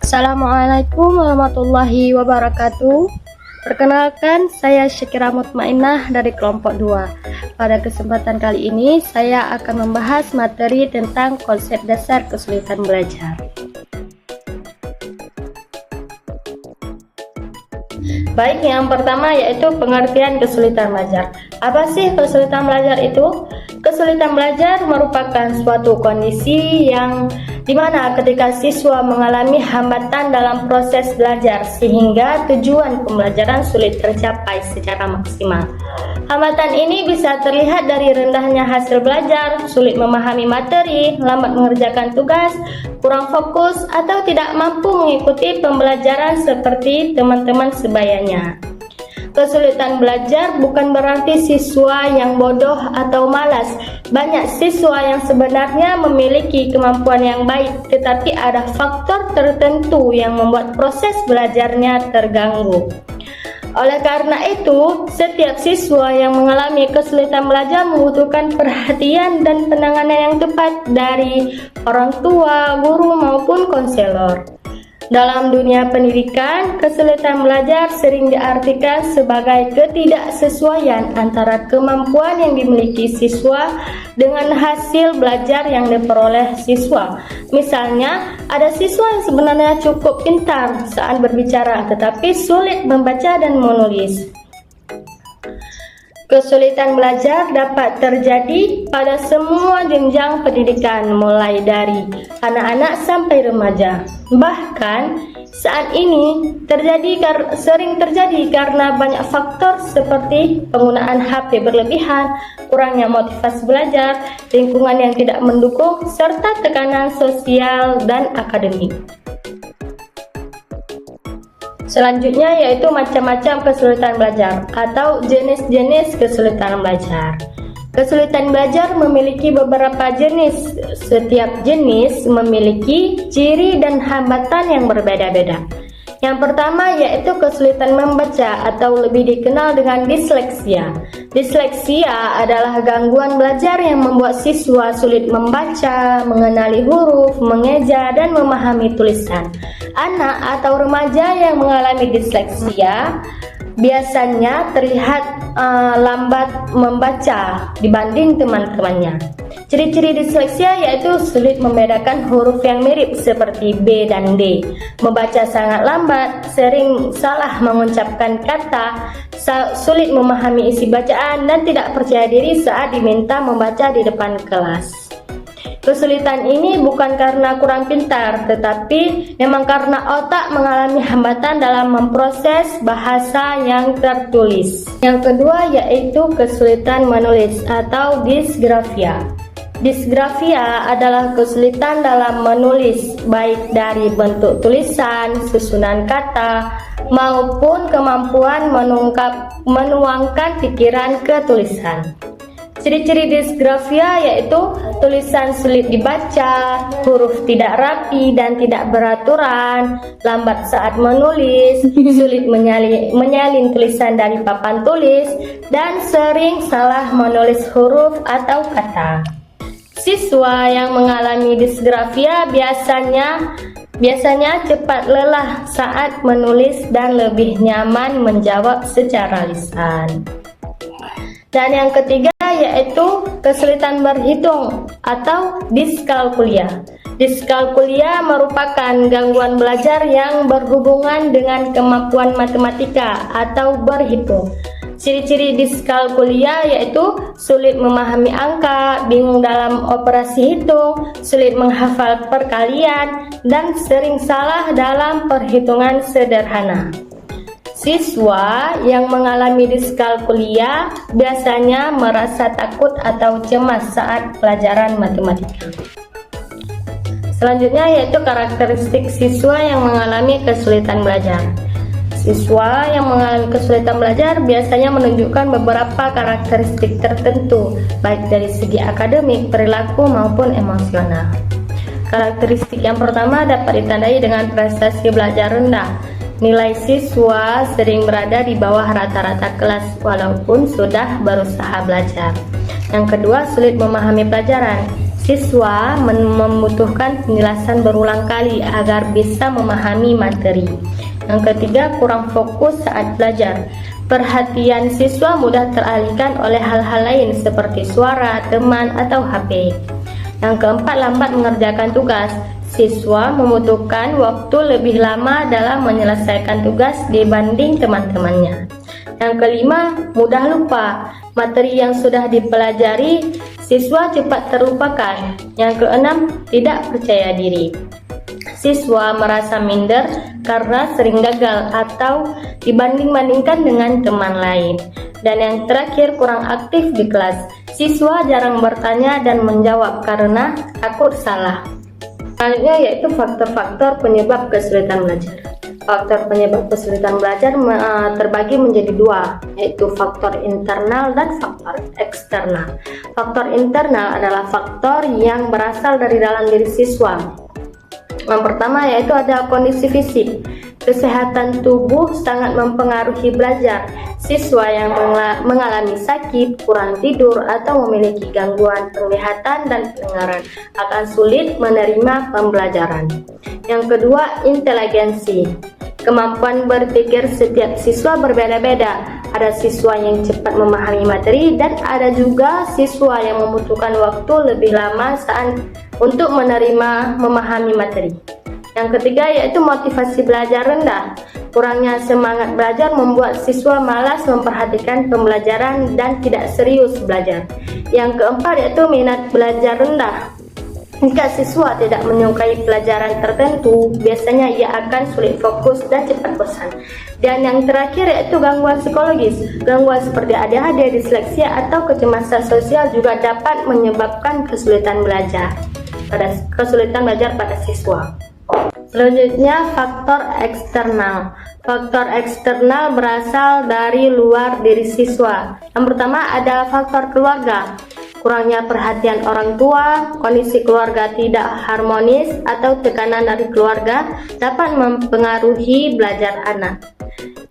Assalamualaikum warahmatullahi wabarakatuh. Perkenalkan, saya Syakira Mutmainah dari kelompok 2. Pada kesempatan kali ini, saya akan membahas materi tentang konsep dasar kesulitan belajar. Baik, yang pertama yaitu pengertian kesulitan belajar. Apa sih kesulitan belajar itu? Kesulitan belajar merupakan suatu kondisi yang dimana ketika siswa mengalami hambatan dalam proses belajar sehingga tujuan pembelajaran sulit tercapai secara maksimal. Hambatan ini bisa terlihat dari rendahnya hasil belajar, sulit memahami materi, lambat mengerjakan tugas, kurang fokus, atau tidak mampu mengikuti pembelajaran seperti teman-teman sebayanya. Kesulitan belajar bukan berarti siswa yang bodoh atau malas. Banyak siswa yang sebenarnya memiliki kemampuan yang baik, tetapi ada faktor tertentu yang membuat proses belajarnya terganggu. Oleh karena itu, setiap siswa yang mengalami kesulitan belajar membutuhkan perhatian dan penanganan yang tepat dari orang tua, guru, maupun konselor. Dalam dunia pendidikan, kesulitan belajar sering diartikan sebagai ketidaksesuaian antara kemampuan yang dimiliki siswa dengan hasil belajar yang diperoleh siswa. Misalnya, ada siswa yang sebenarnya cukup pintar saat berbicara, tetapi sulit membaca dan menulis. Kesulitan belajar dapat terjadi pada semua jenjang pendidikan, mulai dari anak-anak sampai remaja. Bahkan saat ini sering terjadi karena banyak faktor seperti penggunaan HP berlebihan, kurangnya motivasi belajar, lingkungan yang tidak mendukung, serta tekanan sosial dan akademik. Selanjutnya yaitu macam-macam kesulitan belajar atau jenis-jenis kesulitan belajar. Kesulitan belajar memiliki beberapa jenis. Setiap jenis memiliki ciri dan hambatan yang berbeda-beda. Yang pertama yaitu kesulitan membaca atau lebih dikenal dengan disleksia. Disleksia adalah gangguan belajar yang membuat siswa sulit membaca, mengenali huruf, mengeja, dan memahami tulisan. Anak atau remaja yang mengalami disleksia biasanya terlihat lambat membaca dibanding teman-temannya. Ciri-ciri disleksia yaitu sulit membedakan huruf yang mirip seperti B dan D, membaca sangat lambat, sering salah mengucapkan kata, sulit memahami isi bacaan, dan tidak percaya diri saat diminta membaca di depan kelas. Kesulitan ini bukan karena kurang pintar, tetapi memang karena otak mengalami hambatan dalam memproses bahasa yang tertulis. Yang kedua yaitu kesulitan menulis atau disgrafia. Disgrafia adalah kesulitan dalam menulis, baik dari bentuk tulisan, susunan kata, maupun kemampuan menuangkan pikiran ke tulisan. Ciri-ciri disgrafia yaitu tulisan sulit dibaca, huruf tidak rapi dan tidak beraturan, lambat saat menulis, sulit menyalin tulisan dari papan tulis, dan sering salah menulis huruf atau kata. Siswa yang mengalami disgrafia biasanya cepat lelah saat menulis dan lebih nyaman menjawab secara lisan. Dan yang ketiga yaitu kesulitan berhitung atau diskalkulia. Diskalkulia merupakan gangguan belajar yang berhubungan dengan kemampuan matematika atau berhitung. Ciri-ciri diskalkulia yaitu sulit memahami angka, bingung dalam operasi hitung, sulit menghafal perkalian, dan sering salah dalam perhitungan sederhana. Siswa yang mengalami diskalkulia biasanya merasa takut atau cemas saat pelajaran matematika. Selanjutnya yaitu karakteristik siswa yang mengalami kesulitan belajar. Siswa yang mengalami kesulitan belajar biasanya menunjukkan beberapa karakteristik tertentu, baik dari segi akademik, perilaku, maupun emosional. Karakteristik yang pertama dapat ditandai dengan prestasi belajar rendah. Nilai siswa sering berada di bawah rata-rata kelas walaupun sudah berusaha belajar. Yang kedua, sulit memahami pelajaran. Siswa membutuhkan penjelasan berulang kali agar bisa memahami materi. Yang ketiga, kurang fokus saat belajar. Perhatian siswa mudah teralihkan oleh hal-hal lain seperti suara, teman, atau HP. Yang keempat, lambat mengerjakan tugas. Siswa membutuhkan waktu lebih lama dalam menyelesaikan tugas dibanding teman-temannya. Yang kelima, mudah lupa. Materi yang sudah dipelajari, siswa cepat terlupakan. Yang keenam, tidak percaya diri. Siswa merasa minder karena sering gagal atau dibanding-bandingkan dengan teman lain. Dan yang terakhir, kurang aktif di kelas. Siswa jarang bertanya dan menjawab karena takut salah. Selanjutnya yaitu faktor-faktor penyebab kesulitan belajar. Faktor penyebab kesulitan belajar terbagi menjadi dua, yaitu faktor internal dan faktor eksternal. Faktor internal adalah faktor yang berasal dari dalam diri siswa. Yang pertama yaitu ada kondisi fisik. Kesehatan tubuh sangat mempengaruhi belajar. Siswa yang mengalami sakit, kurang tidur, atau memiliki gangguan penglihatan dan pendengaran akan sulit menerima pembelajaran. Yang kedua, inteligensi. Kemampuan berpikir setiap siswa berbeda-beda. Ada siswa yang cepat memahami materi dan ada juga siswa yang membutuhkan waktu lebih lama untuk memahami materi. Yang ketiga yaitu motivasi belajar rendah. Kurangnya semangat belajar membuat siswa malas memperhatikan pembelajaran dan tidak serius belajar. Yang keempat yaitu minat belajar rendah. Jika siswa tidak menyukai pelajaran tertentu, biasanya ia akan sulit fokus dan cepat bosan. Dan yang terakhir yaitu gangguan psikologis. Gangguan seperti ADHD, disleksia, atau kecemasan sosial juga dapat menyebabkan kesulitan belajar pada siswa. Selanjutnya, faktor eksternal. Faktor eksternal berasal dari luar diri siswa. Yang pertama ada faktor keluarga. Kurangnya perhatian orang tua, kondisi keluarga tidak harmonis, atau tekanan dari keluarga dapat mempengaruhi belajar anak.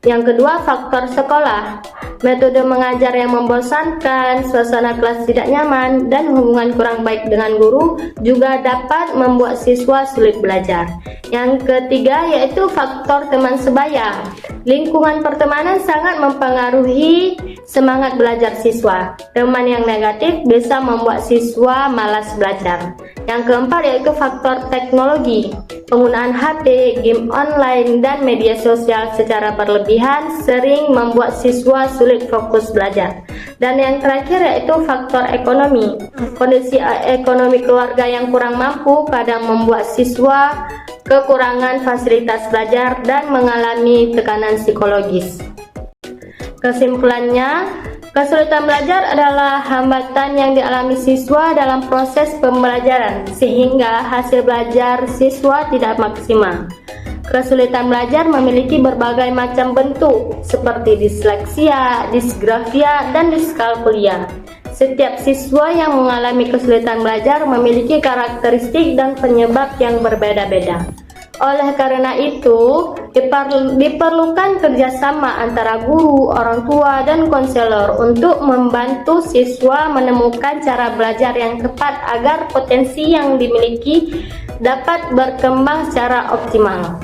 Yang kedua, faktor sekolah. Metode mengajar yang membosankan, suasana kelas tidak nyaman, dan hubungan kurang baik dengan guru juga dapat membuat siswa sulit belajar. Yang ketiga yaitu faktor teman sebaya. Lingkungan pertemanan sangat mempengaruhi semangat belajar siswa. Teman yang negatif bisa membuat siswa malas belajar. Yang keempat yaitu faktor teknologi. Penggunaan HP, game online, dan media sosial secara berlebihan sering membuat siswa sulit fokus belajar. Dan yang terakhir yaitu faktor ekonomi. Kondisi ekonomi keluarga yang kurang mampu kadang membuat siswa kekurangan fasilitas belajar dan mengalami tekanan psikologis. Kesimpulannya, kesulitan belajar adalah hambatan yang dialami siswa dalam proses pembelajaran sehingga hasil belajar siswa tidak maksimal. Kesulitan belajar memiliki berbagai macam bentuk seperti disleksia, disgrafia, dan diskalkulia. Setiap siswa yang mengalami kesulitan belajar memiliki karakteristik dan penyebab yang berbeda-beda. Oleh karena itu, diperlukan kerjasama antara guru, orang tua, dan konselor untuk membantu siswa menemukan cara belajar yang tepat agar potensi yang dimiliki dapat berkembang secara optimal.